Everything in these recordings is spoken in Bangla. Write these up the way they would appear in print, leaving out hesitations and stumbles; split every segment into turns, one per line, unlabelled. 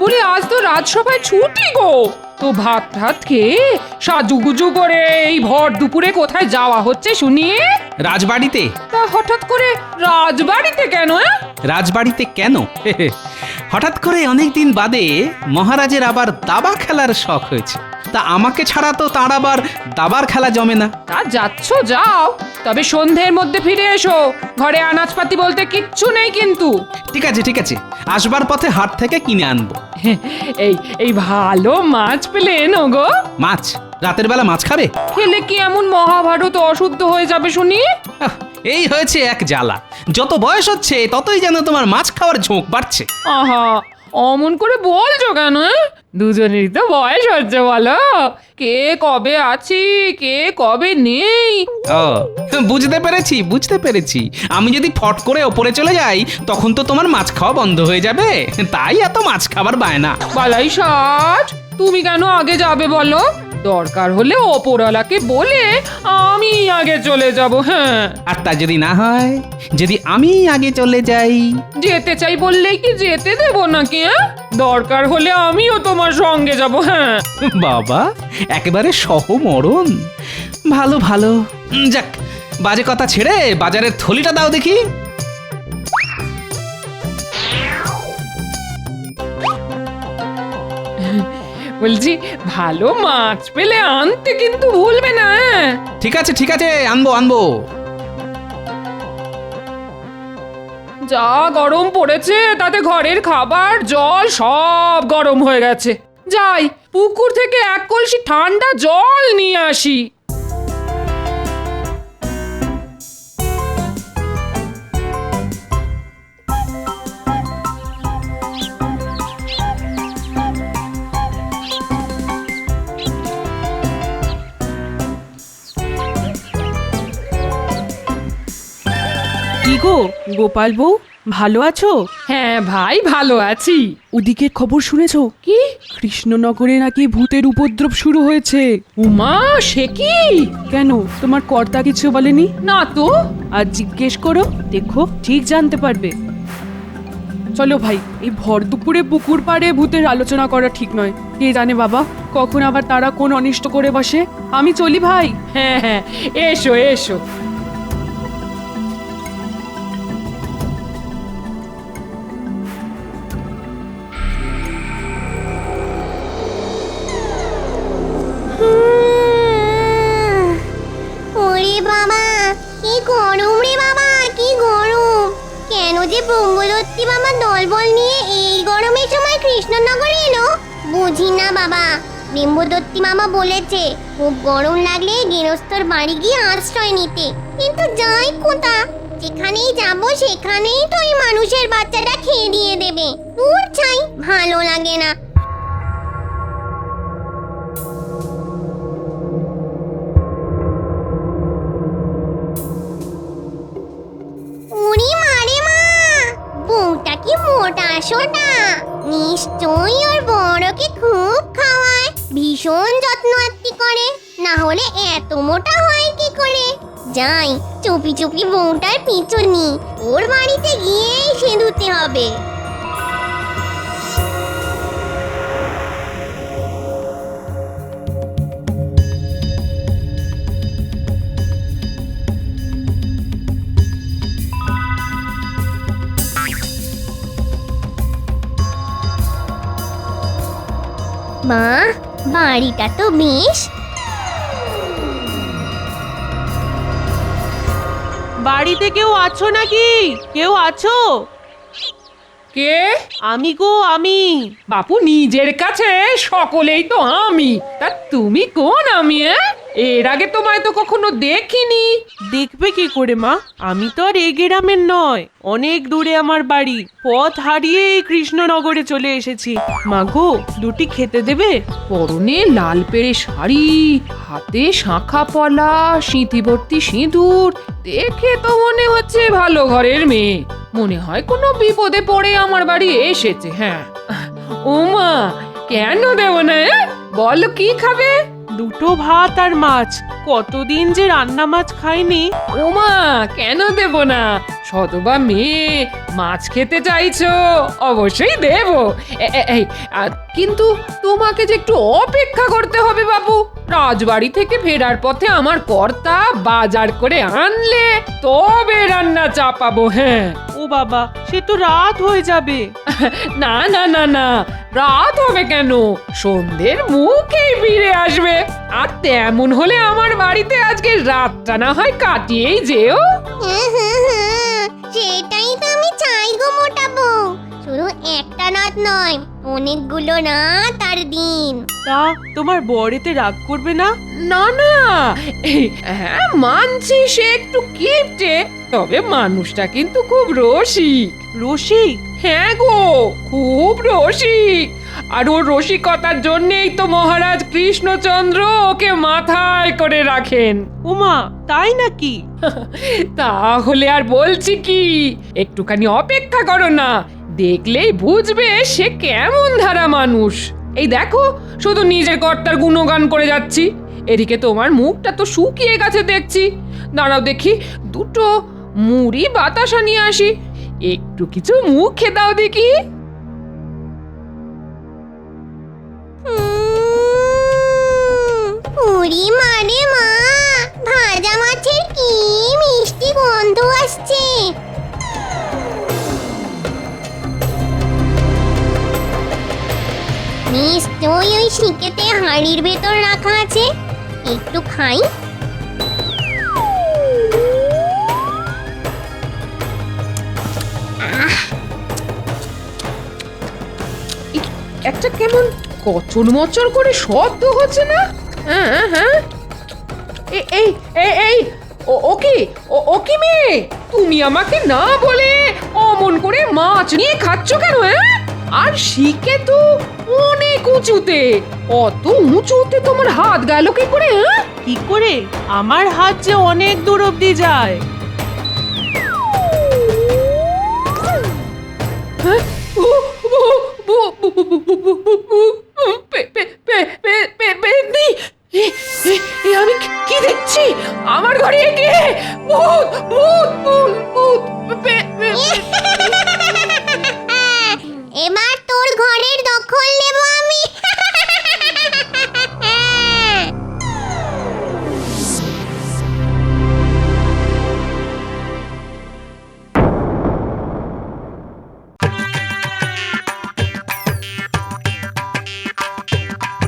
বলি আজ তো রাজসভায় ছুটি গো, তো ভাত ভাত খেয়ে সাজুগুজু করে এই ভর দুপুরে কোথায় যাওয়া হচ্ছে শুনি?
রাজবাড়িতে।
তা হঠাৎ করে রাজবাড়িতে কেন?
রাজবাড়িতে কেন? হঠাৎ করে অনেকদিন বাদে মহারাজের আবার দাবা খেলার শখ হয়েছে, তা আমাকে ছাড়া তো তার আবার দাবার খেলা জমে না।
তা যাচ্ছ যাও, তবে সন্ধ্যের মধ্যে ফিরে এসো। ঘরে আনাজপাতি বলতে কিচ্ছু নেই কিন্তু।
ঠিক আছে ঠিক আছে, আসবার পথে হাট থেকে কিনে আনবো।
এই এই ভালো মাছ পেলে এনো গো।
মাছ? রাতের বেলা মাছ খাবে?
খেলে কি এমন মহাভারত অশুদ্ধ হয়ে যাবে শুনি?
আহ, এই হয়েছে এক জ্বালা, যত বয়স হচ্ছে ততই যেন তোমার মাছ খাওয়ার ঝোঁক বাড়ছে।
আহা, অমন করে বলছো কেন? দুজনেরই তো বয়স হচ্ছে, বলো। কে কবে আছি, কে কবে নেই।
ও, বুঝতে পেরেছি বুঝতে পেরেছি। আমি যদি ফট করে ওপরে চলে যাই তখন তো তোমার মাছ খাওয়া বন্ধ হয়ে যাবে, তাই এত মাছ খাবার বায়না।
বালাই ষাট, তুমি কেন আগে যাবে বলো? দরকার হলে ওপরওয়ালাকে বলে আমি আগে চলে যাব। হ্যাঁ,
আর তা যদি না হয়, যদি আমি আগে চলে যাই?
যেতে চাই বললেই কি যেতে দেবো নাকি? দরকার হলে আমিও তোমার সঙ্গে যাব। হ্যাঁ,
বাবা, একেবারে সহমরণ। ভালো ভালো। যাক, বাজে কথা ছেড়ে বাজারের থলিটা দাও দেখি।
বলছি ভালো মাছ পেলে আনতে কিন্তু ভুলবে না।
ঠিক আছে ঠিক আছে, আনবো আনবো।
যা গরম পড়েছে, তাতে ঘরের খাবার জল সব গরম হয়ে গেছে। যাই পুকুর থেকে এক কলসি ঠান্ডা জল নিয়ে আসি।
কি গো গোপাল বউ, ভালো আছো?
হ্যাঁ ভাই, ভালো আছি।
ওদিকের খবর শুনেছো?
কি?
কৃষ্ণনগরে নাকি ভূতের উপদ্রব শুরু হয়েছে।
উমা, সে কি?
কেন, তোমার কর্তা কিছু বলেনি?
না তো।
আর জিজ্ঞেস করো, দেখো ঠিক জানতে পারবে। চলো ভাই, এই ভর দুপুরে পুকুর পাড়ে ভূতের আলোচনা করা ঠিক নয়। কে জানে বাবা, কখন আবার তারা কোন অনিষ্ট করে বসে। আমি চলি ভাই।
হ্যাঁ হ্যাঁ, এসো এসো।
ওরে বাবা, কি গরম রে বাবা, কি গরম! কেন যে ব্রহ্মদত্তি বাবা দলবল নিয়ে এই গরমের সময় কৃষ্ণনগরে এলো বুঝি না বাবা। ব্রহ্মদত্তি মামা বলেছে খুব গরম লাগলে গৃহস্থর বাড়ি গিয়ে আশ্রয় নিতে, কিন্তু যাই কোথা, যেখানেই যাবো সেখানেই তো এই মানুষের বাচ্চাটা খেয়ে দিয়ে দেবে। দূর চাই, ভালো লাগে না। উনি মারে মা, বউটা কি মোটা সোটা, নিশ্চয়ই ওর বড়কে খুব খাওয়ায়, ভীষণ যত্ন আত্তি করে, না হলে এত মোটা হয় কি করে। যাই চুপি চুপি বউটার পিছুনি, ওর বাড়িতে গিয়েই সেঁধুতে হবে। মা, বাড়িটা তো বেশ।
বাড়িতে কেউ আছো নাকি? কেউ আছো?
কে?
আমি গো, আমি।
বাপু, নিজের কাছে সকলেই তো আমি, তা তুমি কোন আমি? এর আগে তোমায় তো কখনো দেখিনি।
দেখবে কি করে মা, আমি তো আর এই গ্রামের নয়, অনেক দূরে আমার বাড়ি। পথ হারিয়ে এই কৃষ্ণনগরে চলে এসেছি। মা গো, দুটি খেতে দেবে?
পরনে লাল পেড়ে শাড়ি, হাতে শাঁখা পলা, সিঁথিভর্তি সিঁদুর, দেখে তো মনে হচ্ছে ভালো ঘরের মেয়ে। মনে হয় কোনো বিপদে পড়ে আমার বাড়ি এসেছে। হ্যাঁ, ওমা, কেন দেব না? বলো কি খাবে?
দুটো ভাত আর মাছ, কতদিন যে রান্না মাছ খাইনি।
ওমা, কেন দেব না? সতবা মেয়ে, মাছ খেতে চাইছো, অবশ্যই দেব। এই, কিন্তু তোমাকে যে একটু অপেক্ষা করতে হবে বাবু। রাজবাড়ি থেকে ফেরার পথে আমার কর্তা বাজার করে আনলে তবে রান্না চাপাবো। হ্যাঁ,
ও বাবা, সে তো রাত হয়ে যাবে।
না না না না, রাত হবে কেন? সন্ধ্যের মুখেই ফিরে আসবে। আর তেমন হলে আমার বাড়িতে আজকে রাতটা না হয় কাটিয়েই যেও।
সেটাই তো আমি চাই গো মোটা বউ। শুধু একটা রাত নয়, অনেকগুলো রাত আর দিন।
তা তোমার বরেতে রাগ করবে না?
না না, হ্যাঁ মানছি সে একটু কিপটে, তবে মানুষটা কিন্তু খুব রসিক।
রসিক?
হ্যাঁ গো, খুব রসিক। আর ওর রসিকতার জন্যেই তো মহারাজ কৃষ্ণচন্দ্র ওকে মাথায় করে রাখেন।
ওমা, তাই নাকি?
তাহলে আর বলছি কি, একটুখানি অপেক্ষা করো না, দেখলেই বুঝবে সে কেমন ধারা মানুষ। এই দেখো, শুধু নিজের কর্তার গুণগান করে যাচ্ছি, এদিকে তোমার মুখটা তো শুকিয়ে গেছে দেখছি। দাঁড়াও দেখি, দুটো মুড়ি বাতাসা নিয়ে আসি, একটু কিছু মুখে দাও দেখি।
উড়ি মানে মা, ভাজা মাছের কি মিষ্টি গন্ধ আসছে। নিশ্চয়ই ওই শিকেতে হাঁড়ির ভেতর রাখা আছে, একটু খাই।
একটা কেমন কচর মচর করে শব্দ হচ্ছে না? হ্যাঁ হ্যাঁ, এই এই এই এই, ও কি, ও কি মেয়ে, তুমি আমাকে না বলে অমন করে মাছ নিয়ে খাচ্ছ কেন? হ্যাঁ, আর শিকে তো অনেক উঁচুতে, অত উঁচুতে তোমার হাত গেল কি করে? হ্যাঁ,
কি করে? আমার হাত যে অনেক দূর অব্দি যায়।
আমি কি দেখছি? আমার ঘরে কে? ভূত ভূত ভূত ভূত!
এবার তোর ঘরের দখল নেব আমি।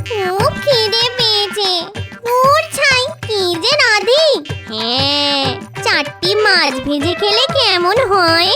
খুব খিদে পেয়েছে, ওর ছাই কি যে রাধি। হ্যাঁ, 4টি মাছ ভেজে খেলে কেমন হয়?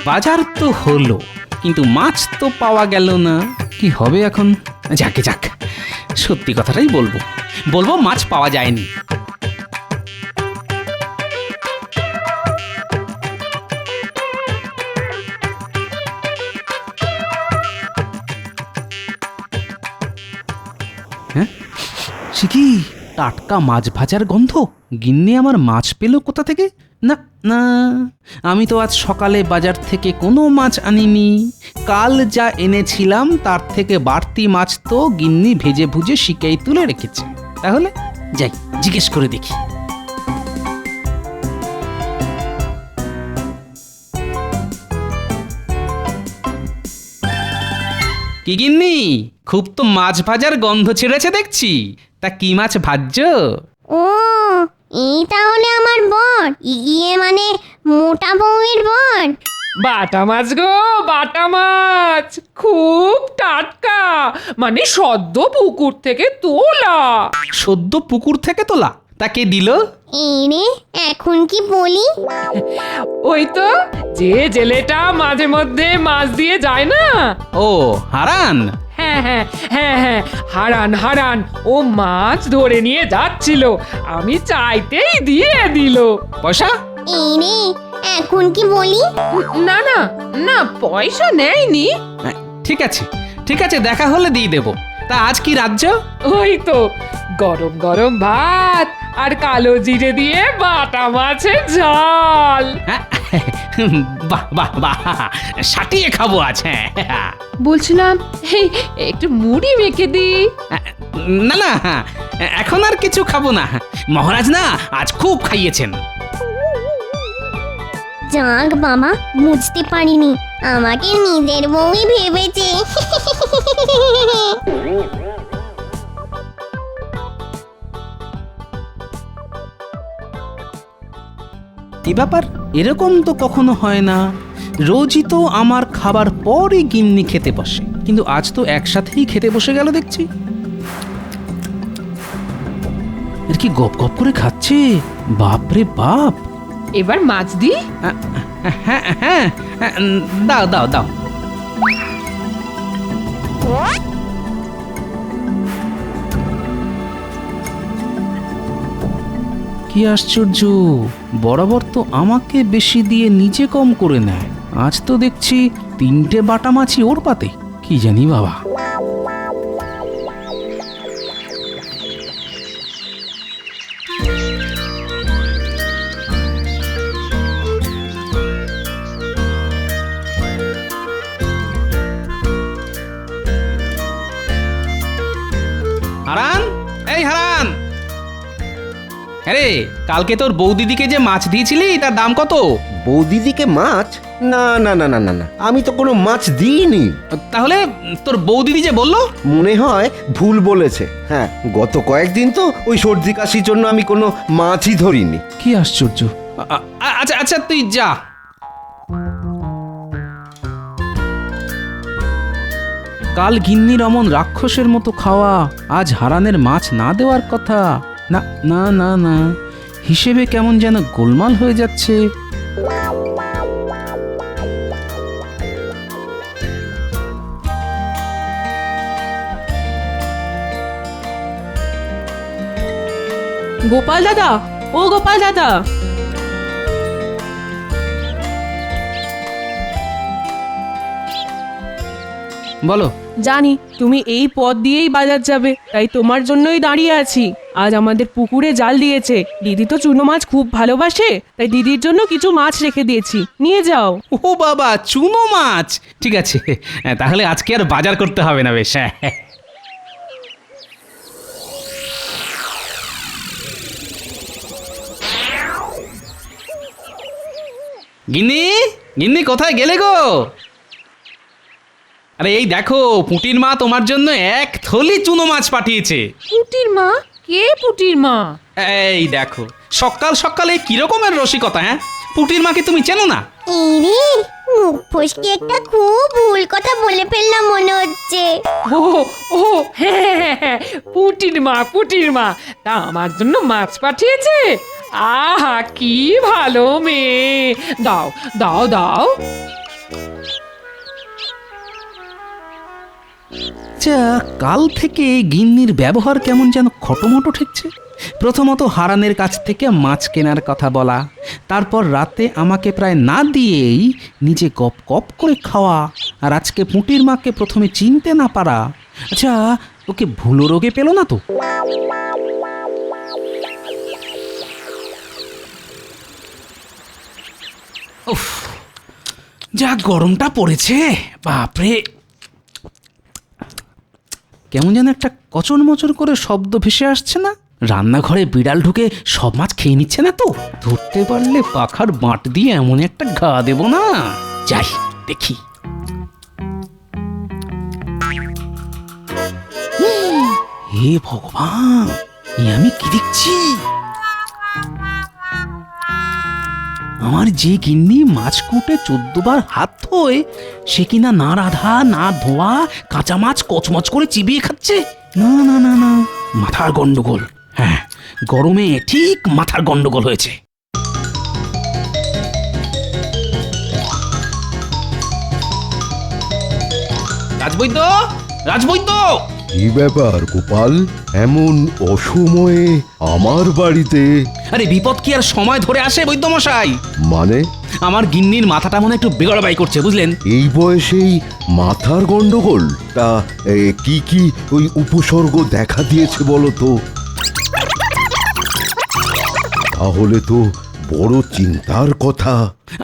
বাজার তো হলো, কিন্তু মাছ তো পাওয়া গেল না। কি হবে এখন? যাকে যাক, সত্যি কথাটাই বলবো, মাছ পাওয়া যায়নি। হ্যাঁ, সে কি টাটকা মাছ ভাজার গন্ধ? গিন্নি আমার মাছ পেল কোথা থেকে? না না, আমি তো আজ সকালে বাজার থেকে কোনো মাছ আনিনি। কাল যা এনেছিলাম তার থেকে বাড়তি মাছ তো গিন্নি ভেজে ভুজে শিকেই তুলে রেখেছে। তাহলে যাই, জিজ্ঞেস করে দেখি। কি গিন্নি, খুব তো মাছ ভাজার গন্ধ ছেড়েছে দেখছি। তা কি মাছ ভাজছো?
ও, এই তাহলে আমার বর, ইয়ে মানে মোটা বউয়ের বর।
বাটা মাছ গো, বাটা মাছ, খুব টাটকা, মানে সদ্য পুকুর থেকে তোলা।
সদ্য পুকুর থেকে তোলা? তাকে দিল?
এই রে, এখন কি বলি?
ওই তো, যে জেলেটা মাঝে মধ্যে মাছ দিয়ে যায় না।
ও, হারান।
হ্যাঁ হ্যাঁ হ্যাঁ হ্যাঁ, হারান হারান, ও মাছ ধরে নিয়ে যাচ্ছিল, আমি চাইতেই দিয়ে দিল।
পয়সা?
এই রে, এখন কি বলি?
না না না, পয়সা নেয়নি।
ঠিক আছে ঠিক আছে, দেখা হলে দিয়ে দেবো। তা আজ কি রাজ্য?
ওই তো গরম গরম ভাত আর কালো জিরে দিয়ে বাটা মাছের ঝাল।
হ্যাঁ, বাহ বাহ বাহ, সাটিয়ে খাবো আজ। হ্যাঁ,
বলছিলাম এই একটু মুড়ি মেখে দি।
না না, এখন আর কিছু খাবো না। মহারাজ না আজ খুব খাইয়েছেন।
যাক বাবা, বুঝতে পারিনি আমাকে নিজের বউই ভেবেছে।
কি ব্যাপার, এরকম তো কখনো হয় না। রোজই তো আমার খাবার পরই গিন্নি খেতে বসে, কিন্তু আজ তো একসাথেই খেতে বসে গেল দেখছি। এর কি গপ গপ করে খাচ্ছে, বাপরে বাপ।
এবার মাছ দি।
হ্যাঁ হ্যাঁ, দাও দাও দাও। কি আশ্চর্য, বরাবর তো আমাকে বেশি দিয়ে নিজে কম করে নেয়, আজ তো দেখছি 3টে বাটা মাছি ওর পাতে। কি জানি বাবা। হারান, এই হারান। আরে কালকে তোর বৌদিদিকে যে মাছ দিয়েছিলি তার দাম কত?
বৌদিদিকে মাছ? না না না না না না, আমি তো কোনো মাছ দিইনি।
তাহলে তোর বৌদিদি যে বললো?
মনে হয় ভুল বলেছে। হ্যাঁ, গত কয়েকদিন তো ওই সর্দি কাশির জন্য আমি কোনো মাছই ধরিনি।
কি আশ্চর্য। আচ্ছা আচ্ছা, তুই যা। কাল গিন্নির অমন রাক্ষসের মতো খাওয়া, আজ হারানের মাছ না দেওয়ার কথা। না না না না, হিসেবে কেমন যেন গোলমাল হয়ে যাচ্ছে।
গোপাল দাদা, ও গোপাল দাদা,
বলো।
জানি তুমি এই পথ দিয়েই বাজার যাবে, তাই তোমার জন্যই দাঁড়িয়ে আছি। আজ আমাদের পুকুরে জাল দিয়েছে, দিদি তো চুনো মাছ খুব ভালোবাসে, তাই দিদির জন্য কিছু মাছ রেখে দিয়েছি, নিয়ে যাও।
ও বাবা, চুনো মাছ! ঠিক আছে, তাহলে আজকে আর বাজার করতে হবে না। বেশ। গিন্নি, গিন্নি কোথায় গেলে গো? আরে এই দেখো, পুটির মা তোমার জন্য 1 থলি চুনো মাছ পাঠিয়েছে।
পুটির মা? কে পুটির মা?
এই দেখো, সকাল সকালে কি রকমের রসিকতা। হ্যাঁ, পুটির মাকে তুমি চেনো না?
এই রে, মুখ ফসকে একটা খুব ভুল কথা বলে ফেললাম মনে হচ্ছে।
ও ও হ্যাঁ হ্যাঁ হ্যাঁ, পুটির মা, পুটির মা। তা আমার জন্য মাছ পাঠিয়েছে? আহা, কি ভালো মেয়ে। দাও দাও দাও।
আচ্ছা, কাল থেকে গিন্নির ব্যবহার কেমন যেন খটোমটো ঠেকছে। প্রথমত হারানের কাছ থেকে মাছ কেনার কথা বলা, তারপর রাতে আমাকে প্রায় না দিয়েই নিজে গপ গপ করে খাওয়া, আর আজকে পুঁটির মাকে প্রথমে চিনতে না পারা। আচ্ছা, ওকে ভুলো রোগে পেল না তো? উফ, যা গরমটা পড়েছে, বাপরে। কেমন যেন একটা কচর মচর করে শব্দ ভেসে আসছে না? রান্নাঘরে বিড়াল ঢুকে সব মাছ খেয়ে নিচ্ছে না তো? ধরতে পারলে পাখার বাঁট দিয়ে এমন একটা ঘা দেব না। যাই দেখি। হে ভগবান, এ আমি কি দেখছি? আমার যে গিন্নি মাছ কুটে 14 বার হাত ধোয়, সে কিনা না রাধা না ধোয়া কাঁচা মাছ কচমচ করে চিবিয়ে খাচ্ছে। না না না না, মাথার গন্ডগোল। হ্যাঁ, গরমে ঠিক মাথার গন্ডগোল হয়েছে। রাজবৈদ্য, রাজবৈদ্য!
কি ব্যাপার গোপাল?
এমন অসময়ে আমার বাড়িতে?
আরে বিপদ কি আর সময় ধরে আসে বৈদ্যমশাই?
মানে
আমার গিন্নির মাথাটা মনে একটু বেগড়বাই করছে, বুঝলেন?
এই বয়সেই মাথার গন্ডগোল? তা কি কি ওই উপসর্গ দেখা দিয়েছে বলো তো? তাহলে তো বড় চিন্তার কথা।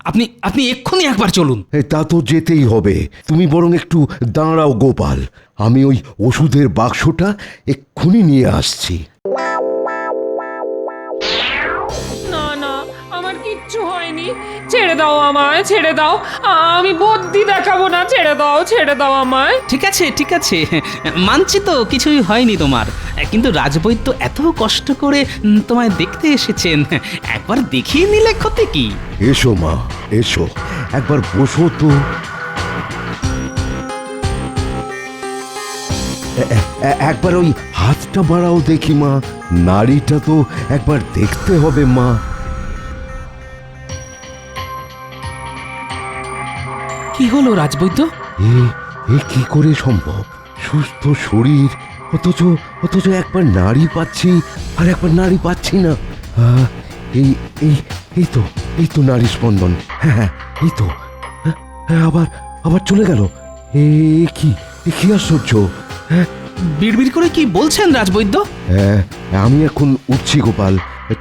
আপনি আপনি এক্ষুনি একবার চলুন।
তা তো যেতেই হবে। তুমি বরং একটু দাঁড়াও গোপাল, আমি ওই ওষুধের বাক্সটা এক্ষুনি নিয়ে আসছি।
না না, আমার কিচ্ছু হয়নি, ছেড়ে দাও আমায়, ছেড়ে দাও, আমি বুদ্ধি দেখাবো না, ছেড়ে দাও আমায়।
ঠিক আছে ঠিক আছে, মানছি তো কিছুই হয়নি তোমার, কিন্তু রাজবৈদ্য এত কষ্ট করে তোমায় দেখতে এসেছেন, একবার দেখিয়ে নিলে ক্ষতি কি?
এসো মা, এসো, একবার বসো তো। একবার ওই হাতটা বাড়াও দেখি মা, নাড়িটা তো একবার দেখতে হবে মা।
কি হলো রাজবৈদ্য?
এ এ কি করে সম্ভব? সুস্থ শরীর, অথচ অথচ একবার নাড়ি পাচ্ছি আর একবার নাড়ি পাচ্ছি না। এই এই এই তো নাড়ি স্পন্দন। হ্যাঁ হ্যাঁ, এই তো। হ্যাঁ, আবার আবার চলে গেল। এ কি আশ্চর্য! হ্যাঁ
বিড়বিড় করে কি বলছেন রাজবৈদ্য?
হ্যাঁ, আমি এখন উঠছি গোপাল,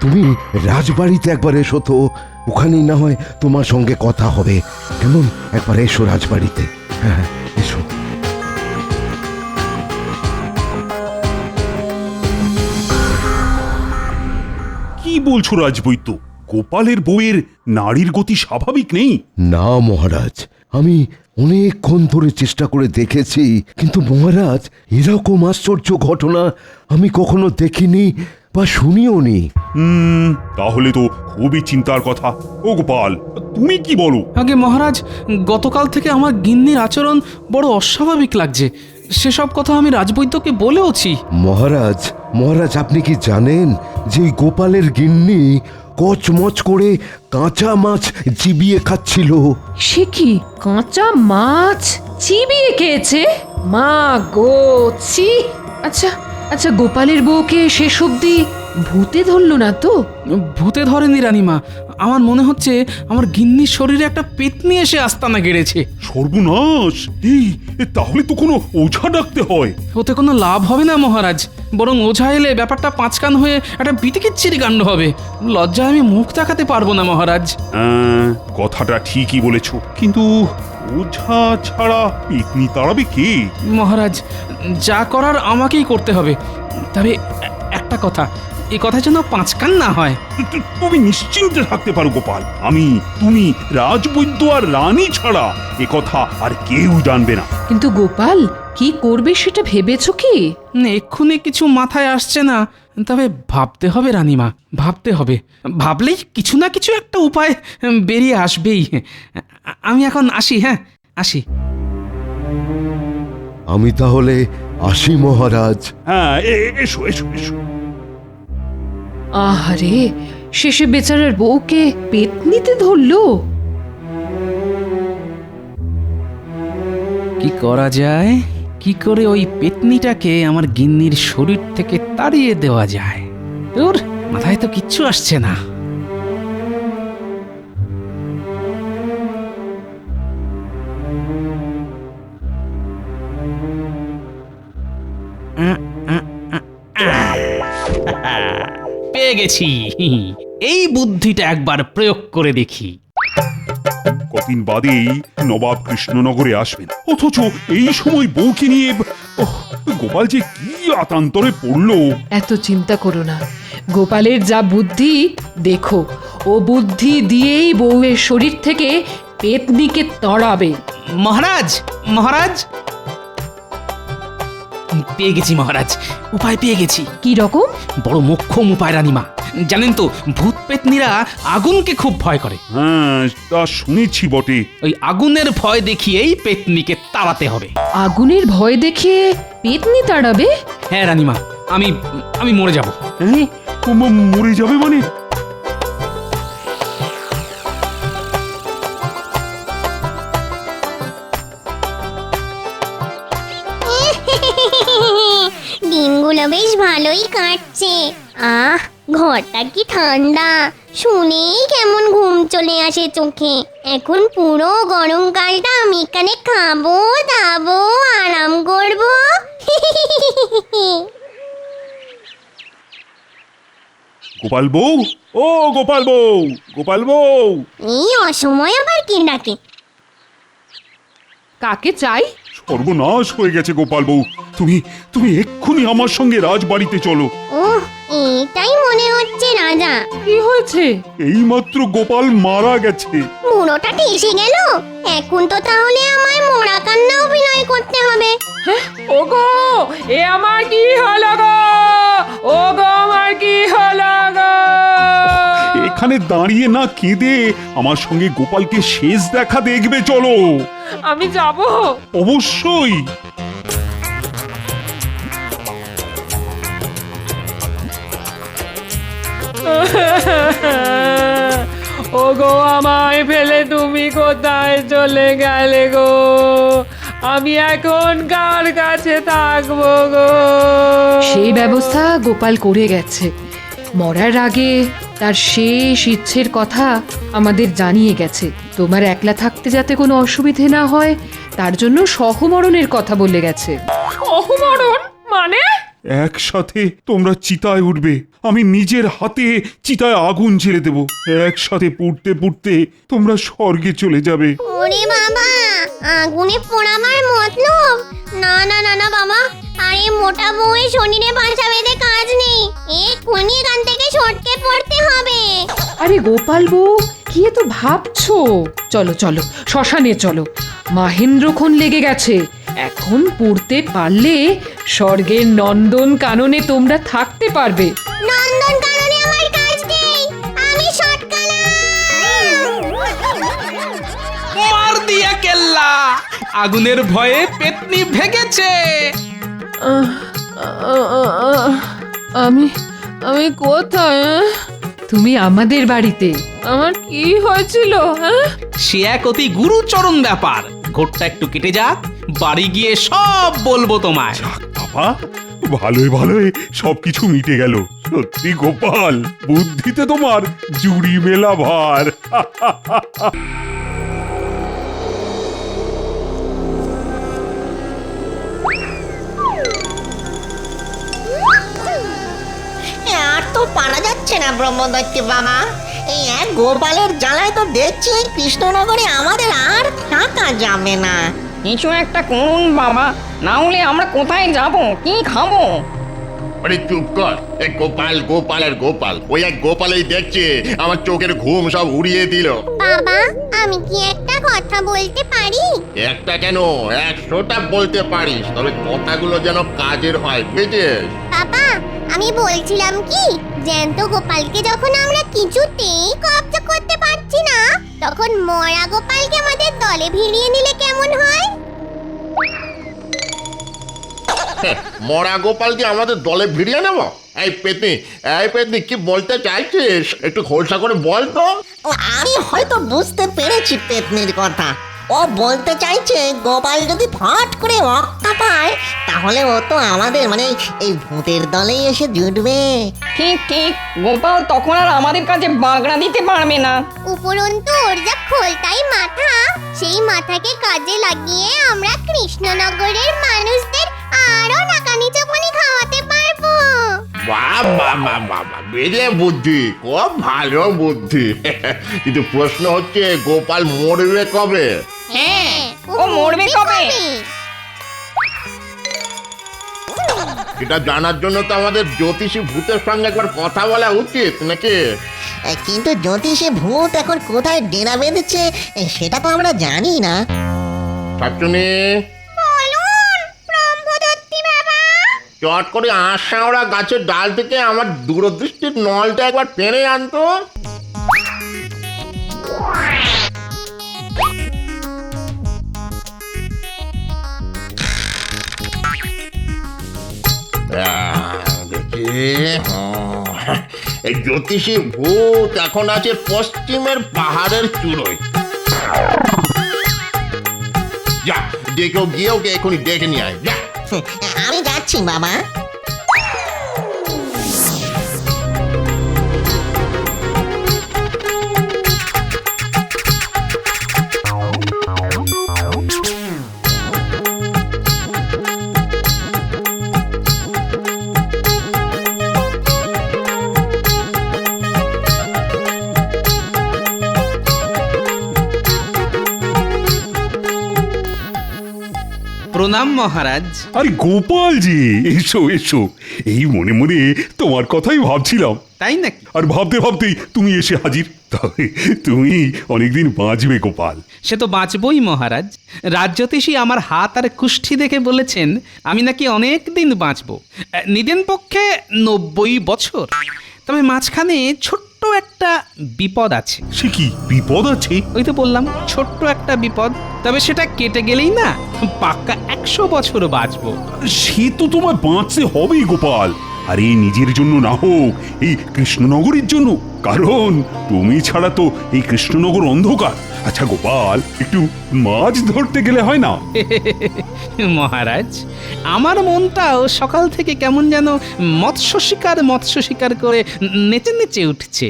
তুমি রাজবাড়িতে একবার এসো তো, ওখানেই না হয় তোমার সঙ্গে কথা হবে। কেমন? একবার এসো রাজবাড়িতে। হ্যাঁ হ্যাঁ, এসো।
কি বলছো রাজবৈদ্য? গোপালের বউয়ের নাড়ির গতি স্বাভাবিক নেই?
না মহারাজ, আমি অনেকক্ষণ ধরে চেষ্টা করে দেখেছি, কিন্তু মহারাজ এরকম আশ্চর্য ঘটনা আমি কখনো দেখিনি বা শুনিও নি।
তাহলে তো খুবই চিন্তার কথা। ও গোপাল, তুমি কি বলো?
আগে মহারাজ, গতকাল থেকে আমার গিন্নির আচরণ বড় অস্বাভাবিক লাগছে, সেসব কথা আমি রাজবৈদ্যকে বলেওছি।
মহারাজ, মহারাজ আপনি কি জানেন যে ওই গোপালের গিন্নি কচমচ করে কাঁচা মাছ চিবিয়ে খাচ্ছিল?
সে কি, কাঁচা মাছ চিবিয়ে খেয়েছে? মা গো, ছি! আচ্ছা আচ্ছা, গোপালের বউকে শেষ অবধি ভূতে ধরল না তো?
ভূতে ধরেনি রানীমা, আমার মনে হচ্ছে আমার গিন্নির শরীরে একটা পেতনি এসে আস্তানা গেড়েছে।
সর্বনাশ! তাহলে তো কোনো ওঝা ডাকতে হয়।
ওতে কোনো লাভ হবে না মহারাজ, বরং ওঝা এলে ব্যাপারটা পাঁচকান হয়ে একটা বিতিকিচ্ছিরি কাণ্ড হবে। লজ্জায় আমি মুখ দেখাতে পারবো না মহারাজ।
কথাটা ঠিকই বলেছ, কিন্তু ওঝা ছাড়া পেতনি তাড়াবে কে?
মহারাজ, যা করার আমাকেই করতে হবে। তবে একটা কথা, এই কথা যেন পাঁচকান না হয়।
তুমি নিশ্চিন্তে থাকতে পারো গোপাল, আমি, তুমি, রাজবৈদ্য আর রানী ছাড়া এ কথা আর কেউ জানবে না।
কিন্তু গোপাল কি করবে সেটা ভেবেছো কি?
এক্ষুনি কিছু মাথায় আসছে না, তবে ভাবতে হবে রানীমা, ভাবতে হবে। ভাবলেই কিছু না কিছু একটা উপায় বেরিয়ে আসবেই। আমি এখন আসি, হ্যাঁ আসি।
আমি তাহলে আসি মহারাজ।
হ্যাঁ, এসো এসো এসো।
আহারে, শেষে বেচারার বউকে পেতনিতে ধরলো।
কি করা যায়, কি করে ওই পেতনিটাকে আমার গিন্নির শরীর থেকে তাড়িয়ে দেওয়া যায়? তোর মাথায় তো কিচ্ছু আসছে না। পেয়ে গেছি, এই বুদ্ধিটা একবার প্রয়োগ করে দেখি।
কদিন বাদেই নবাব কৃষ্ণনগরে আসবেন, অথচ এই সময় বউকে নিয়ে গোপাল যে কি আতান্তরে পড়লো।
এত চিন্তা করো না, গোপালের যা বুদ্ধি দেখো, ও বুদ্ধি দিয়েই বউয়ের শরীর থেকে পেতনিকে তাড়াবে।
মহারাজ, মহারাজ, পেয়ে গেছি মহারাজ, উপায় পেয়ে গেছি।
কি রকম?
বড় মোক্ষম উপায় রানীমা। জানেন তো, ভূত পেতনিরা আগুনকে খুব ভয় করে।
হ্যাঁ, তা শুনেছি বটে।
ওই আগুনের ভয় দেখিয়েই পেতনিকে তাড়াতে হবে।
আগুনের ভয় দেখিয়ে পেতনি তাড়াবে?
হ্যাঁ রানীমা, আমি আমি মরে যাব।
হ্যাঁ, মরে যাবে মানে?
দিনগুলো দিনগুলো বেশ ভালোই কাটছে। আহ, ঘরটা কি ঠান্ডা, শুনেই কেমন ঘুম চলে আসে চোখে। এখন পুরো গরমকালটা আমি এখানে খাবো দাবো আরাম করবো।
গোপাল বউ, ও গোপাল বউ, গোপাল বউ।
এই অসময় আবার কি ডাকে?
কাকে চাই?
সর্বনাশ হয়ে গেছে গোপাল বউ, তুমি তুমি এক্ষুনি আমার সঙ্গে রাজবাড়িতে চলো।
ওহ, এটাই মনে হচ্ছে রাজা।
কি হয়েছে?
এইমাত্র গোপাল মারা গেছে।
বুড়োটা এসে গেল, এখন তো তাহলে আমায় মোড়া কান্না অভিনয় করতে হবে।
ওগো, এ আমার কি হলো গো? ওগো, আমার কি হলো গো?
এখানে দাঁড়িয়ে না কেঁদে আমার সঙ্গে গোপালকে শেষ দেখা দেখবে চলো।
আমি যাব।
অবশ্যই।
ওগো, আমায় ফেলে তুমি কোথায় চলে গেলে গো? আমি এখন কার কাছে থাকবো গো? সেই ব্যবস্থা গোপাল করে গেছে। মরার আগে তার শেষ ইচ্ছের কথা আমাদের জানিয়ে গেছে। তোমার একলা থাকতে যাতে কোনো অসুবিধে না হয় তার জন্য সহমরণের কথা বলে গেছে। সহমরণ মানে?
একসাথে তোমরা চিতায় উঠবে, আমি নিজের হাতে চিতায় আগুন ঝেড়ে দেব। একসাথে পুড়তে পুড়তে তোমরা স্বর্গে চলে যাবে।
ওরে বাবা, আগুনে পোড়াবার মতলব? না না না না বাবা, আরে মোটা বউয়ের শরীরে পাশা বেঁধে কাজ নেই, এক্ষুনি এখান থেকে সটকে পড়তে হবে।
আরে গোপাল বউ, কি এত ভাবছো? চলো চলো, শ্মশানে চলো। মাহেন্দ্রক্ষণ লেগে গেছে। এখন পড়তে পারলে স্বর্গের নন্দন কাননে তোমরা থাকতে পারবে।
নন্দন কাননে আমার কাজ নেই, আমি সটকালাম।
মার দিয়া কেল্লা, আগুনের ভয়ে পেতনি ভেগেছে।
আমি আমি কোথায়? তুমি আমাদের বাড়িতে। আমার কি হয়েছিল?
সে এক অতি গুরুচরণ ব্যাপার। ঘোরটা একটু কেটে যাক, বাড়ি গিয়ে সব বলবো তোমায়।
যাক বাবা, ভালোই ভালোই সবকিছু মিটে গেল। সত্যি গোপাল, বুদ্ধিতে তোমার জুড়ি মেলা ভার।
আর তো পারা যাচ্ছে না ব্রহ্মদত্ত বাবা। এই এক গোপালের জ্বালায় তো দেখছি এই কৃষ্ণনগরে আমাদের আর থাকা যাবে না।
কিছু একটা করুন বাবা, না হলে আমরা কোথায় যাব, কি খাবো?
আরে চুপ কর, এই গোপাল গোপাল আর গোপাল, ওই এক গোপালেই দেখছে আমার চোখের ঘুম সব উড়িয়ে দিল।
বাবা, আমি কি একটা কথা বলতে পারি?
একটা কেন, 100টা বলতে পারিস, তবে কথাগুলো যেন কাজের হয়, বুঝেছিস?
বাবা, আমি বলছিলাম কি, জ্যান্ত গোপালকে যখন আমরা কিছুতেই কবজা করতে পারছি না, তখন মরা গোপালকে আমাদের দলে ভিড়িয়ে নিলে কেমন হয়?
মরা গোপাল দিয়ে আমাদের দলে ভিড়িয়ে নেব? এই পেতনি কি বলতে চাইছিস? একটু খোলসা করে বল তো।
ও, আমি হয়তো বুঝতে পেরেছি পেতনির কথা। ও বলতে চাইছে গোপাল যদি ফট করে অক্কা পায় তাহলে ও তো আমাদের মানে এই ভূতের দলেই এসে জুটবে।
ঠিক ঠিক, গোপাল তখন আর আমাদের কাছে বাগড়া দিতে পারবে না।
উপরন্তু ওর যা খোলতাই মাথা, সেই মাথাকে কাজে লাগিয়ে আমরা কৃষ্ণনগরের মানুষদের আরো নাকানি চোপানি খাওয়াতে পারবো।
বাহ বাহ বাহ বাহ বাহ, বেড়ে বুদ্ধি, খুব ভালো বুদ্ধি। কিন্তু প্রশ্ন হচ্ছে গোপাল মরবে কবে?
হ্যাঁ, ও মরবে কবে?
এটা জানার জন্য তো আমাদের জ্যোতিষী ভূতের সঙ্গে একবার কথা বলা উচিত নাকি?
কিন্তু জ্যোতিষী ভূত এখন কোথায় ডেরা বেঁধেছে সেটা তো আমরা জানি না।
শাকচুনি,
বলুন ব্রহ্মদত্তি বাবা।
চট করে আশাওড়া গাছের ডাল থেকে আমার দূরদৃষ্টির নলটা একবার টেনে আনতো। দেখি, এই জ্যোতিষী ভূত এখন আছে পশ্চিমের পাহাড়ের চূড়োয়। যা, ডেকেও গিয়ে ওকে এখনই ডেকে নিয়ে আয়, যা।
আমি যাচ্ছি বাবা।
প্রণাম মহারাজ।
আরে গোপাল জি, এসো এসো। এই মনে মনে তোমার কথাই ভাবছিলাম,
তাই নাকি?
আর ভাবতে ভাবতেই তুমি এসে হাজির। তবে তুমি অনেকদিন বাঁচবে গোপাল।
সে তো বাঁচবই মহারাজ। রাজ্যতীশী আমার হাত আর কুষ্ঠি দেখে বলেছেন আমি নাকি অনেক দিন বাঁচব, নিদেন পক্ষে 90 বছর। তবে মাঝখানে ছোট্ট একটা বিপদ আছে।
সে কি বিপদ আছে?
ওই তো বললাম ছোট্ট একটা বিপদ, তবে সেটা কেটে গেলেই না পাক্কা 100 বছর বাঁচবো।
সে তো তোমার বাঁচতে হবেই গোপাল। আরে নিজের জন্য না হোক, এই কৃষ্ণনগরের জন্য, কারণ তুমি ছাড়া তো এই কৃষ্ণনগর অন্ধকার। আচ্ছা গোপাল, একটু মাছ ধরতে গেলে হয় না?
মহারাজ, আমার মনটাও সকাল থেকে কেমন যেন মৎস্য শিকার করে নেচে নেচে উঠছে।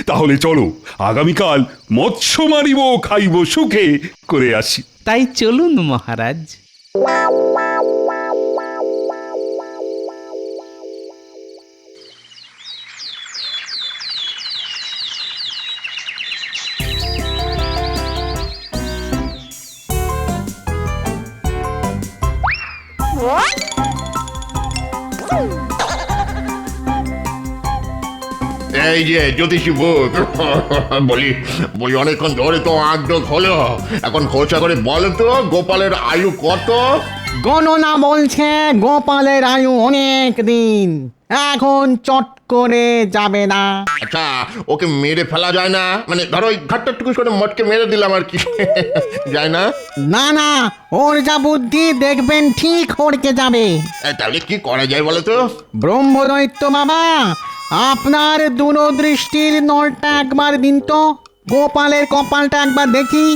তাহলে চলো আগামীকাল মৎস্য মারিব খাইব সুখে করে আসি।
তাই চলুন মহারাজ।
এই যে জ্যোতিষী ভূত, বলি বলি অনেকক্ষণ ধরে তো আগ্রহ হলো, এখন খোঁচা করে বলো তো গোপালের আয়ু কত?
গণনা বলছে গোপালের আয়ু অনেক দিন, এখন চট করে যাবে না।
আচ্ছা, ওকে মেরে ফেলা যায় না? মানে ধরো ওই ঘাটটা টুকুস করে মটকে মেরে দিলাম আর কি, যায় না?
না না, ওর যা বুদ্ধি দেখবেন ঠিক হড়কে যাবে।
তাহলে কি করা যায় বলো তো?
ব্রহ্মদৈত্য বাবা, আপনার দূরদৃষ্টির নলটা একবার দিন তো, গোপালের কপালটা একবার দেখি।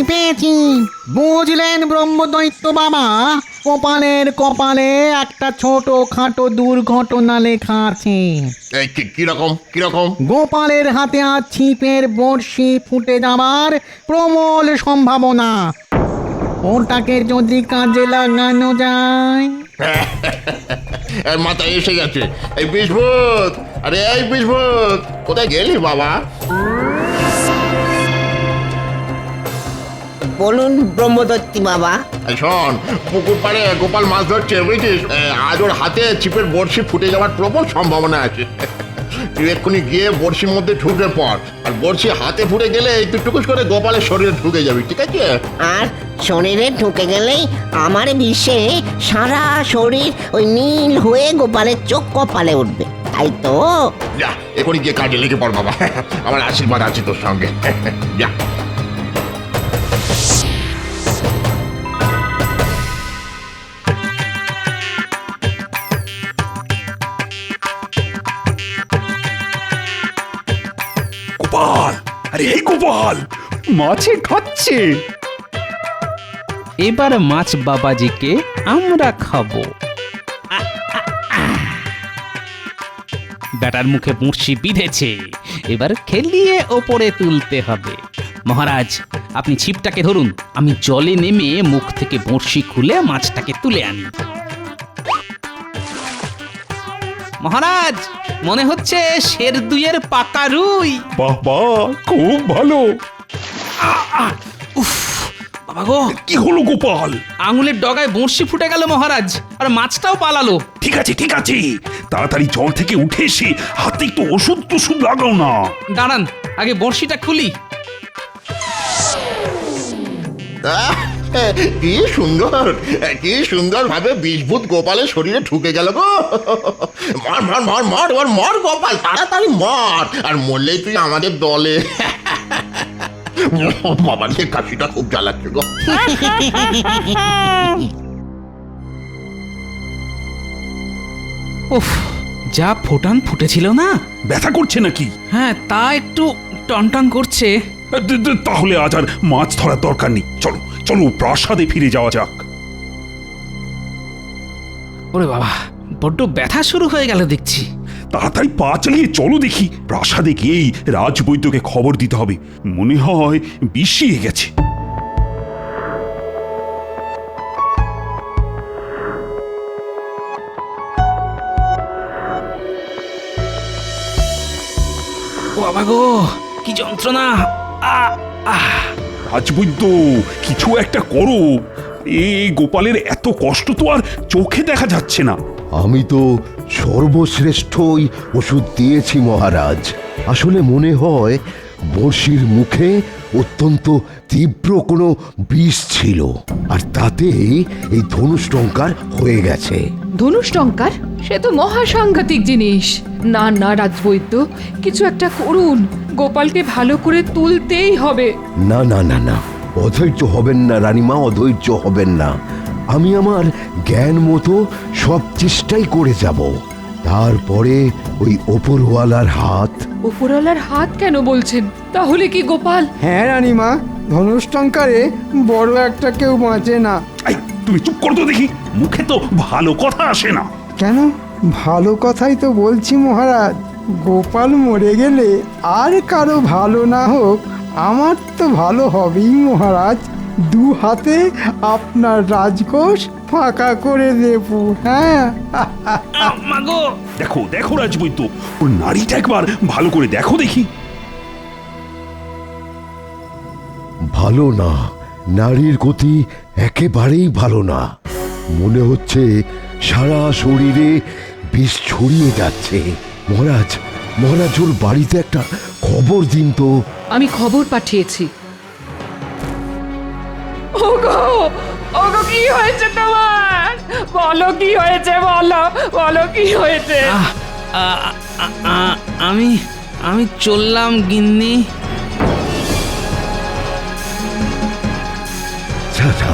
পেয়েছি। বুঝলেন ব্রহ্মদৈত্য বাবা, কপালে একটা ছোট খাটো দুর্ঘটনা লেখা আছে।
এই কিরকম কিরকম?
গোপালের হাতে আজ ছিপের বড়শি ফুটে যাওয়ার প্রবল সম্ভাবনা। ওটাকে যদি কাজে লাগানো যায়।
মাথায় এসে গেছে। এই বিষ্ভূত, আরে এই বিষ্ভূত, কোথায় গেলি বাবা?
বলুন ব্রহ্মদত্তি বাবা।
শোন, পুকুর পাড়ে গোপাল মাছ ধরছে বুঝছিস, আজ ওর হাতে ছিপের বড়শি ফুটে যাওয়ার প্রবল সম্ভাবনা আছে। তুই এক্ষুনি গিয়ে বড়শির মধ্যে ঢুকে পড়, আর বড়শি হাতে ফুটে গেলে তুই টুকুস করে গোপালের শরীরে ঢুকে যাবি, ঠিক আছে?
আর শরীরে ঢুকে গেলেই আমার বিশ্বে সারা শরীর ওই নীল হয়ে গোপালের চোখ কপালে উঠবে, তাই তো?
যা এক্ষুনি গিয়ে কাজে লেগে পড় বাবা, আমার আশীর্বাদ আছে তোর সঙ্গে। যা।
গোপাল, আরে এই গোপাল, মাছে খাচ্ছে।
এবার মাছ বাবাজিকে আমরা খাবো। বেটার মুখে বড়শি বিঁধেছে, এবার খেলিয়ে ওপরে তুলতে হবে। মহারাজ, আপনি ছিপটাকে ধরুন, আমি জলে নেমে মুখ থেকে বড়শি খুলে মাছটাকে তুলে আনি। মহারাজ, মনে হচ্ছে শের দুইয়ের পাকা রুই।
বাহ বাহ, খুব ভালো।
বাবা গো,
কি হলো গোপাল?
আঙুলের ডগায় বড়শি ফুটে গেল মহারাজ, আর মাছটাও পালালো।
ঠিক আছে, তাড়াতাড়ি জল থেকে উঠে এসে হাতে একটু ওষুধ লাগাও না।
দাঁড়ান, আগে বড়শিটা খুলি।
কি সুন্দর ভাবে বিষভূত গোপালের শরীরে ঢুকে গেল গো। মার মার মার মার ওর মর গোপাল, তাড়াতাড়ি মর, আর মরলেই তুই আমাদের দলে। বাবা রে, কাশিটা খুব জ্বালাচ্ছে গো।
উফ, যা ফোটান ফুটেছিল না।
ব্যথা করছে নাকি?
হ্যাঁ, তা একটু টনটন করছে।
তাহলে আজ আর মাছ ধরার দরকার নেই, চলো চলো প্রাসাদে ফিরে যাওয়া যাক।
ওরে বাবা, বড্ড ব্যথা শুরু হয়ে গেল দেখছি।
তাড়াতাড়ি পা চালিয়ে চলো দেখি, প্রাসাদে গিয়েই রাজবৈদ্যকে খবর দিতে হবে, মনে হয় বিষিয়ে গেছে।
বাবা গো কি যন্ত্রণা!
রাজবৈদ্য, কিছু একটা করো। এই গোপালের এত কষ্ট তো আর চোখে দেখা যাচ্ছে না।
আমি তো সর্বশ্রেষ্ঠই ওষুধ দিয়েছি মহারাজ। আসলে মনে হয় বড়শির মুখে অত্যন্ত তীব্র কোনো বিষ ছিল, আর তাতেই এই ধনুষ্টঙ্কার হয়ে গেছে।
ধনুষ্টঙ্কার? সে তো মহা সাংঘাতিক জিনিস। না না রাজবৈদ্য, কিছু একটা করুন, গোপালকে ভালো করে তুলতেই হবে।
না না না না, অধৈর্য হবেন না রানীমা, অধৈর্য হবেন না। আমি আমার জ্ঞান মতো সব চেষ্টাই করে যাব। তারপরে ওই ওপরওয়ালার হাত।
উপরওয়ালার হাত কেন বলছেন? তাহলে কি গোপাল?
হ্যাঁ রানীমা, ধনুষ্টঙ্কারে বড় একটা কেউ বাঁচে না।
এই, তুমি চুপ করো তো দেখি, মুখে তো ভালো কথা আসে না।
কেন? ভালো কথাই তো বলছি মহারাজ। গোপাল মরে গেলে আর কারো ভালো না হোক, আমার তো ভালো হবেই মহারাজ। দু হাতে আপনার রাজকোষ ফাঁকা করে দেব। হ্যাঁ
মাগো!
দেখো দেখো রাজবৈদ্য, ওর নাড়িটা একবার ভালো করে দেখো দেখি।
ভালো না, নারীর গতি একেবারেই ভালো না। মনে হচ্ছে সারা শরীরে বিষ ছড়িয়ে যাচ্ছে। মহারাজ, মহারাজ, ওর বাড়িতে একটা খবর দিন তো।
আমি খবর পাঠিয়েছি। ওগো, ওগো, কি হয়েছে তোমার? বলো কি হয়েছে, বলো, বলো কি হয়েছে?
আমি আমি চললাম গিন্নি।
আচ্ছা,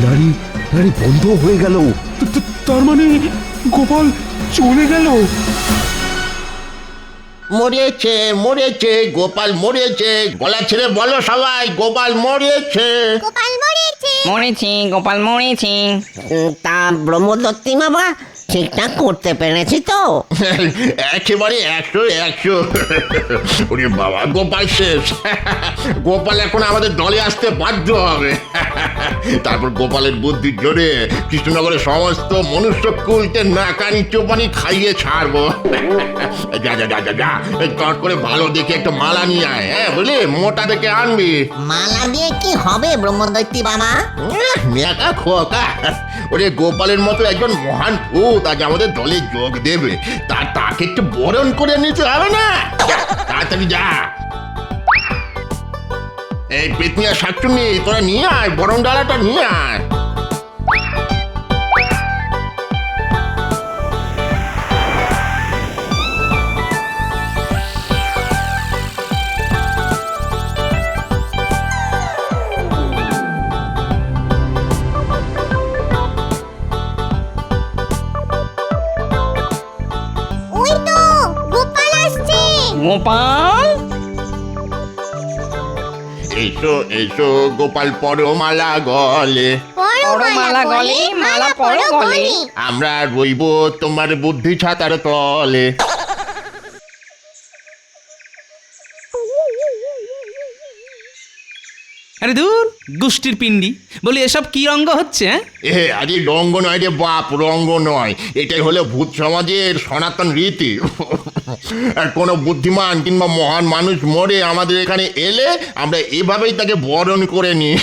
নারী নারী বন্ধ হয়ে গেল।
তার মানে গোপাল চলে গেল?
মরেছে মরেছে, গোপাল মরেছে। গলা ছেড়ে বলো সবাই, গোপাল মরেছে।
গোপাল মরেছে।
মরেছি, গোপাল মরেছি।
তা ব্রহ্মদত্তি বাবা ঠিকঠাক করতে পেরেছি তো?
একেবারে 100 ওরে বাবা, গোপাল শেষ। গোপাল এখন আমাদের দলে আসতে বাধ্য হবে। তারপর গোপালের বুদ্ধির জোরে কৃষ্ণনগরের সমস্ত মনুষ্য কুলকে নাকানি চোপানি খাইয়ে ছাড়বো। যা যা যা যা যা, চট করে ভালো দেখে একটা মালা নিয়ে আয়। হ্যাঁ বুঝলি, মোটা দেখে আনবি।
মালা দিয়ে কি হবে ব্রহ্মদত্তি বাবা?
মেকা খোকা, ওরে গোপালের মতো একজন মহান ভূত আজ আমাদের দলে যোগ দেবে, তাকে একটু বরণ করে নিতে হবে না? যা, তাড়াতাড়ি যা। এই পেতনিয়া শাকচুন্নি, তোরা নিয়ে আয়, বরণ ডালাটা নিয়ে আয়।
ওই তো গোপাল আসছে।
গোপাল,
এসো এসো গোপাল, পরো মালা গলে।
পরো মালা গলে, মালা পরো গলে।
আমরা রইব তোমার বুদ্ধি ছাতার তলে।
আরে দূর, দুষ্টির পিণ্ডি, বলি এসব কি রঙ্গ হচ্ছে?
আরে রঙ্গ নয় রে বাপ, রঙ্গ নয়। এটাই হলো ভূত সমাজের সনাতন রীতি। আর কোনো বুদ্ধিমান কিংবা মহান মানুষ মরে আমাদের এখানে এলে আমরা এভাবেই তাকে বরণ করে নিই।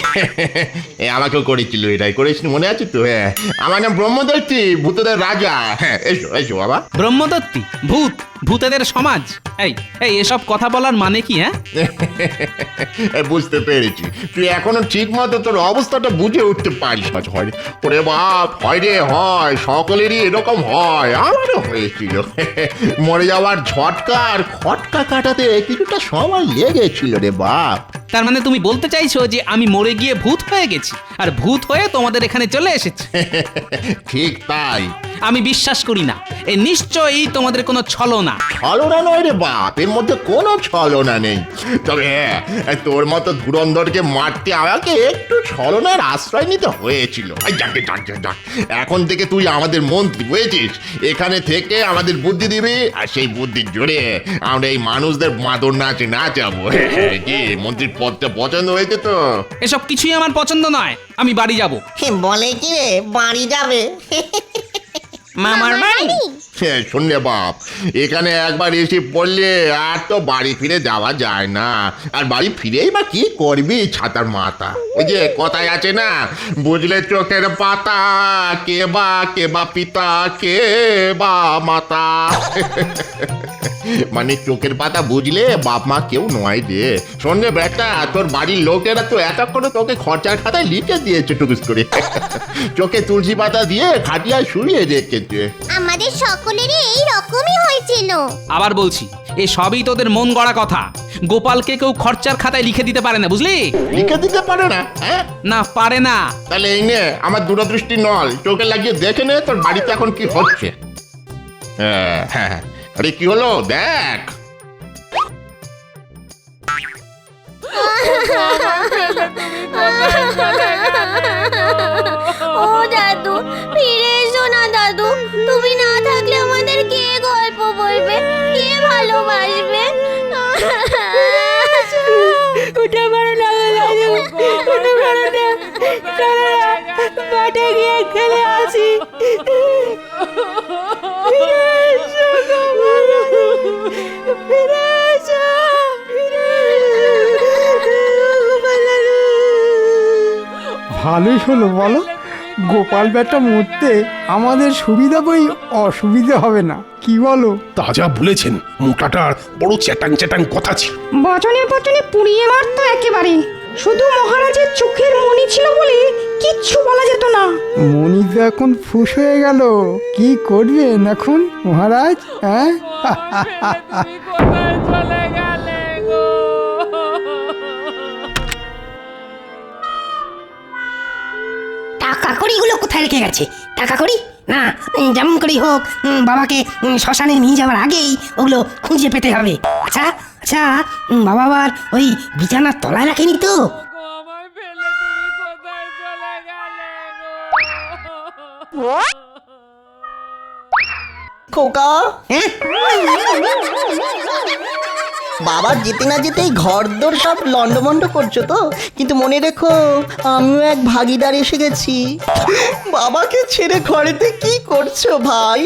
আমাকেও করেছিল, এটাই করেছিল, মনে আছে তো? হ্যাঁ, আমার নাম ব্রহ্মদত্তি, ভূতদের রাজা। হ্যাঁ, এসো এসো বাবা।
ব্রহ্মদত্তি, ভূত, ভূতেদের সমাজ। এই এই এসব কথা বলার মানে কি? হ্যাঁ,
বুঝতে পেরেছি, তুই এখনো ঠিক মতো তোর অবস্থাটা বুঝে উঠতে পারিস না। হয় ওরে বাপ, হয় রে হয়, সকলেরই এরকম হয়, আমারও হয়েছিল। মরে যাওয়ার ঝটকা আর খটকা কাটাতে কিছুটা সময় লেগেছিল রে বাপ।
তার মানে তুমি বলতে চাইছো যে আমি মরে গিয়ে ভূত হয়ে গেছি, আর ভূত হয়ে তোমাদের এখানে চলে এসেছি?
ঠিক তাই।
আমি বিশ্বাস করি না, এ নিশ্চয়ই তোমাদের কোনো ছলনা।
ছলনা নয় রে বাপ, এর মধ্যে কোনো ছলনা নেই। তবে হ্যাঁ, তোর মতো ধুরন্ধরকে মারতে আমাকে একটু ছলনার আশ্রয় নিতে হয়েছিল। যাকে যাক যাক যাক, এখন থেকে তুই আমাদের মন্ত্রী, বুঝেছিস? এখানে থেকে আমাদের বুদ্ধি দিবি, আর সেই বুদ্ধির জোরে আমরা এই মানুষদের মাদর নাচে নাচাবো। কি মন্ত্রীর পদটা পছন্দ হয়েছে তো?
এসব কিছুই আমার পছন্দ নয়, আমি বাড়ি যাব।
বলে কি রে, বাড়ি যাবে?
মামার বাড়ি?
শুনলে বাপ, এখানে একবার এসে পড়লে আর তো বাড়ি ফিরে যাওয়া যায় না। আর বাড়ি ফিরেই বা কি করবি ছাতার মাথা। ওই যে কথায় আছে না, বুঝলে চোখের পাতা, কে বা পিতা, কে বা মাতা। মানে চোখের পাতা বুঝলে বাপ মা কেউ নয় রে। শোনে বেটা, তোর বাড়ির লোকেরা তো এক এক করে তোকে খরচার খাতায় লিখে দিয়েছে টুকুস করে। চোখে তুলসী পাতা দিয়ে খাটিয়ায় শুয়ে রেখেছে।
আমাদের সকলেরই এই রকমই হয়েছিল।
আবার বলছি, এ সবই তোদের মন গড়া কথা। গোপালকে কেউ খরচার খাতায় লিখে দিতে পারে না, বুঝলি?
লিখে দিতে পারে না? হ্যাঁ,
না, পারে না।
তাহলে এই নে আমার দূরদৃষ্টি নল, চোখে লাগিয়ে দেখে নে তোর বাড়িতে এখন কি হচ্ছে। হ্যাঁ হ্যাঁ, আরে কি হলো দেখ।
ও দাদু, ফিরে এসো না দাদু। তুমি না থাকলে আমাদের কে গল্প বলবে, কে ভালোবাসবে? উঠে পড়ো না দাদু, উঠে পড়ো না। চলো না, মাঠে গিয়ে খেলে আসি। ফিরে এসো গোপাল দাদু, ফিরে এসো, ফিরে এসো গোপাল দাদু।
ভালোই হলো বলো, গোপাল বেটা মরতে আমাদের সুবিধা বই অসুবিধা হবে না, কি বলো?
তাজা বলেছেন, মোটাটার বড় চ্যাটাং চ্যাটাং কথা ছিল।
বচনে বচনে পুড়িয়ে মারতো একেবারে। শুধু মহারাজের চোখের মনি ছিল বলে কিচ্ছু বলা যেত না।
মনি তো এখন ফুস হয়ে গেল, কি করবেন এখন মহারাজ? হ্যাঁ,
টাকা কড়িগুলো কোথায় রেখে গেছে? টাকা কড়ি না, যেমন করেই হোক বাবাকে শ্মশানে নিয়ে যাওয়ার আগেই ওগুলো খুঁজে পেতে হবে। আচ্ছা আচ্ছা, বাবা আবার ওই বিছানার তলায় রাখেনি তো?
খোকা, বাবা যেতে না যেতেই ঘরদোর সব লন্ডমন্ড করছো তো, কিন্তু মনে রেখো আমিও এক ভাগিদার এসে গেছি। বাবাকে ছেড়ে ঘরেতে কি করছো ভাই?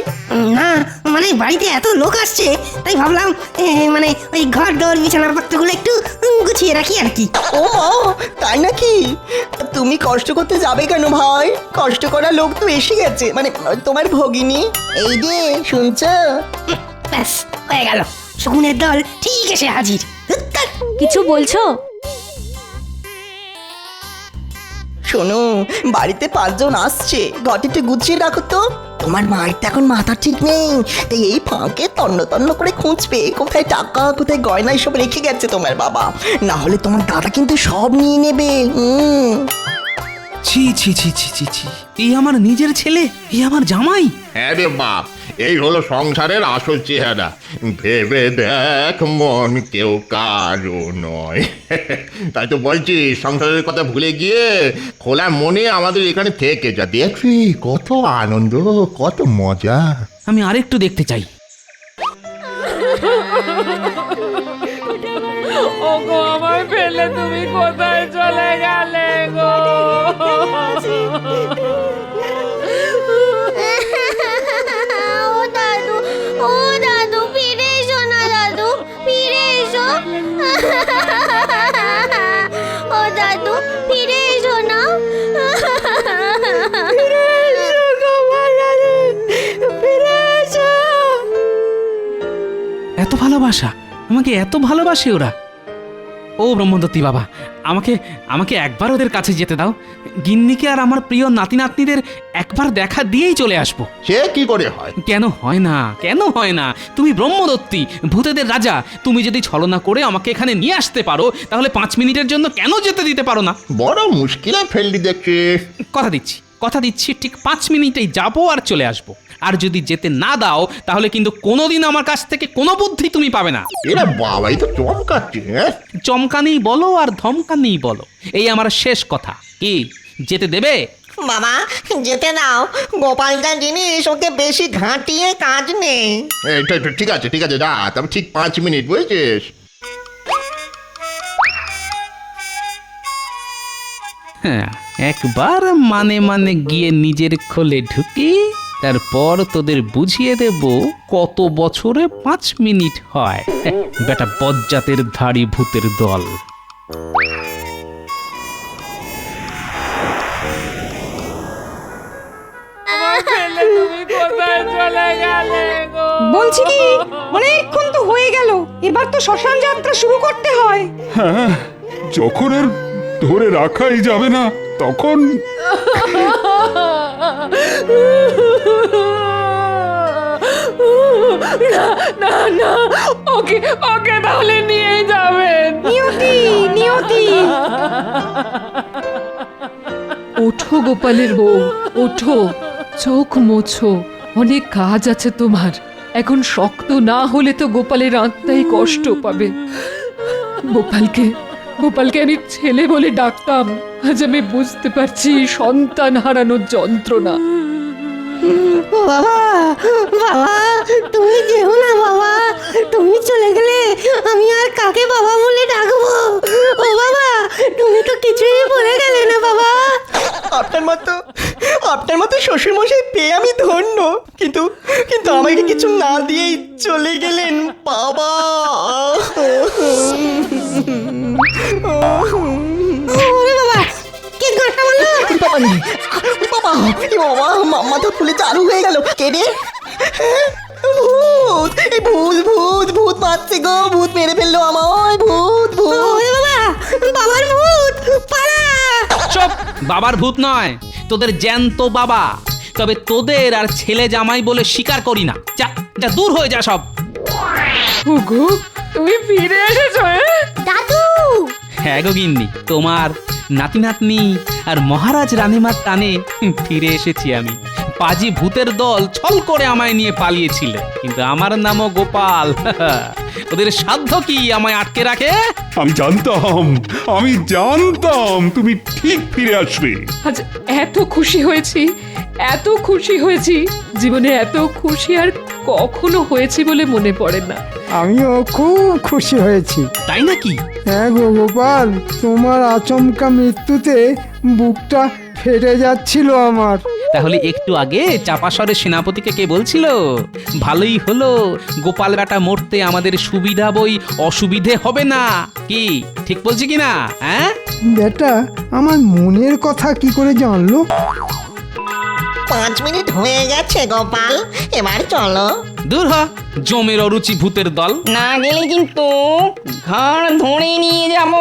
না মানে বাড়িতে এত লোক আসছে, তাই ভাবলাম মানে ওই ঘর দোর বিছানাপত্রগুলো একটু গুছিয়ে রাখি আর কি।
ও তাই নাকি? তুমি কষ্ট করতে যাবে কেন ভাই? কষ্ট করা লোক তো এসে গেছে, মানে তোমার ভগিনী। এই যে শুনছো?
ব্যাস হয়ে গেল, শকুনের দল ঠিক এসে হাজির।
কিছু বলছো?
শোনো, বাড়িতে 5 জন আসছে, ঘরটিতে গুছিয়ে রাখো তো। তোমার মায়ের তো এখন মাথা ঠিক নেই, তাই এই ফাঁকে তন্ন তন্ন করে খুঁজবে কোথায় টাকা, কোথায় গয়না সব রেখে গেছে তোমার বাবা। না হলে তোমার দাদা কিন্তু সব নিয়ে নেবে।
ছি ছি ছি ছি ছি ছি, এই আমার নিজের ছেলে, এই আমার জামাই।
হ্যাঁ রে বাপ, এই হলো সংসারের আসল চেহারা। ভেবে দেখ মন কেউ কারো নয়। তাই তো বলছি, সংসারের কথা ভুলে গিয়ে খোলা মনে আমাদের এখানে থেকে যা, দেখবি কত আনন্দ, কত মজা।
আমি আরেকটু দেখতে চাই।
ওগো, আমায় ফেলে তুমি কোথায় চলে গেলে গো?
ও দাদু, ফিরে এসো না দাদু, ফিরে এসো। ও দাদু, ফিরে এসো না। ফিরে এসো গোপাল দাদু, ফিরে এসো।
এত ভালোবাসা, আমাকে এত ভালোবাসে ওরা। ও ব্রহ্মদত্তি বাবা, আমাকে আমাকে একবার ওদের কাছে যেতে দাও। গিন্নিকে আর আমার প্রিয় নাতি নাতনিদের একবার দেখা দিয়েই চলে আসবো।
সে কি করে হয়?
কেন হয় না, কেন হয় না? তুমি ব্রহ্মদত্তি, ভূতেদের রাজা, তুমি যদি ছলনা করে আমাকে এখানে নিয়ে আসতে পারো, তাহলে 5 মিনিটের জন্য কেন যেতে দিতে পারো না?
বড় মুশকিলে ফেললি দেখছি।
কথা দিচ্ছি ঠিক 5 মিনিটেই যাবো আর চলে আসবো। আর যদি যেতে না দাও, তাহলে কিন্তু কোনোদিন আমার কাছ থেকে কোনো বুদ্ধি তুমি পাবে না।
এরা বাবাই তো চমকাচ্ছে।
চমকানেই বলো আর ধমকানেই বলো, এই আমার শেষ কথা। কি যেতে দেবে?
বাবা যেতে দাও, গোপালটা জিনিস, ওকে বেশি ঘাঁটিয়ে কাজ নেই।
ঠিক আছে ঠিক আছে, যা, তবে ঠিক 5 মিনিট, বুঝেছিস?
হ্যাঁ, একবার মানে মানে গিয়ে নিজের খোলে ঢুকি, তারপর তোদের বুঝিয়ে দেব কত বছরে 5 মিনিট হয়। বেটা বজ্জাতের ধাড়ি ভূতের দল।
বলছি কি অনেকক্ষণ তো হয়ে গেল, এবার তো শ্মশান যাত্রা শুরু করতে হয়।
হ্যাঁ, যখন আর ধরে রাখাই যাবে না তখন
না না না, ওকে ওকে তাহলে নিয়ে যাবেন।
নিয়তি নিয়তি,
ওঠো গোপালের বউ, ওঠো, চোখ মোছো, অনেক কাজ আছে তোমার। এখন শক্ত না হলে তো গোপালের আত্মাই কষ্ট পাবে। গোপালকে গোপালকে আমি ছেলে বলে ডাকতাম, আজ আমি বুঝতে পারছি সন্তান হারানোর যন্ত্রণা।
বাবা বাবা, তুমি যেও না বাবা, তুমি চলে গেলে আমি আর কাকে বাবা বলে ডাকবো? ও বাবা, তুমি তো কিছুই বলে গেলে না বাবা।
আপনার মতো শ্বশুর মশাই পেয়ে আমি ধন্য, কিন্তু কিন্তু আমাকে কিছু না দিয়েই চলে গেলেন বাবা।
ওরে বাবা, কে গাঁটটা মারলো?
বাবা বাবা, মাথা ফুলে চালু হয়ে গেল। কে রে? ভূত! এই ভূত ভূত ভূত মারছে গো, ভূত মেরে ফেললো আমায়, ভূত ভূত।
ওরে বাবা, বাবার ভূত, পালা!
চুপ! বাবার ভূত নয়, তোদের জ্যান্ত বাবা। তবে তোদের আর ছেলে জামাই বলে স্বীকার করি না। যা যা, দূর হয়ে যা সব।
ওগো, তুমি ফিরে এসেছো?
দাদু!
হ্যাঁ গো গিন্নি, তোমার নাতি নাতনি আর মহারাজ রানীমার টানে ফিরে এসেছি আমি। পাজি ভূতের দল ছল করে আমায় নিয়ে পালিয়েছিল, কিন্তু আমার নামও গোপাল। ওদের সাধ্য কি আমায় আটকে রাখে?
আমি জানতাম তুমি ঠিক ফিরে আসবে।
আজ এত খুশি হয়েছি, এত খুশি হয়েছি, জীবনে এত খুশি আর কখনো হয়েছি বলে মনে পড়ে না।
আমিও খুব খুশি হয়েছি।
তাই নাকি?
হ্যাঁ গো গোপাল, তোমার আচমকা মৃত্যুতে বুকটা ফেটে যাচ্ছিল আমার।
তাহলে একটু আগে চাপাসরের সেনাপতিকে কে বলছিল ভালোই হলো গোপাল বেটা মরতে আমাদের সুবিধা বই অসুবিধে হবে না? কি ঠিক বলছি কি না? হ্যাঁ
বেটা আমার মনের কথা কি করে জানলো?
5 মিনিট হয়ে গেছে গোপাল, এবার চলো।
দূর হ, জমের অরুচি ভূতের দল।
না গেলে কিন্তু ঘাড় ধরে নিয়ে যাব।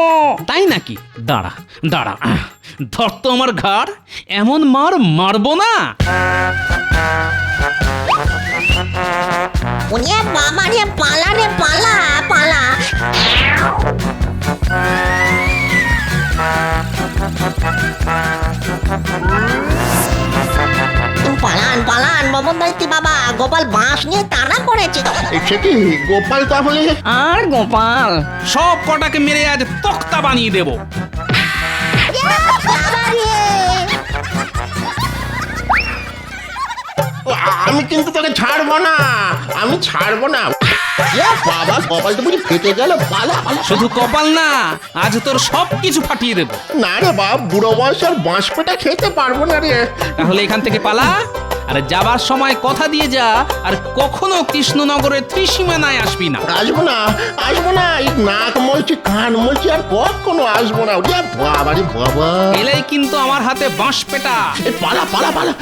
তাই নাকি? দাঁড়া দাঁড়া, ধর তো আমার ঘাড়, এমন মার মারবো না।
ওরে বাবা রে, পালা রে পালা পালা। পালান পালান বাবুদাইতি বাবা, গোপাল বাঁশ নিয়ে তাড়া করেছে।
সে কি গোপাল তাহলে?
আর গোপাল
সব কটাকে মেরে আজ তক্তা বানিয়ে দেবো।
আমি কিন্তু তোকে ছাড়বো না, আমি ছাড়বো না। বাবা, কপাল তো বুঝি ফেটে গেল। পালা পালা।
শুধু কপাল না, আজ তোর সব কিছু ফাটিয়ে দেবো।
না রে বাপ, বুড়ো বয়স আর বাঁশ পেটা খেতে পারবো না রে।
তাহলে এখান থেকে পালা, আর যাবার সময় কথা দিয়ে যা, আর কখনো কৃষ্ণনগরের ত্রিসীমানায় আসবি না।
আসবো না, আসবো না, এই নাক মলছি কান মলছি, আর কখনো আসবো না। ওরে বাবা রে বাবা,
এলেই কিন্তু আমার হাতে বাঁশ পেটা।
পালা পালা পালা।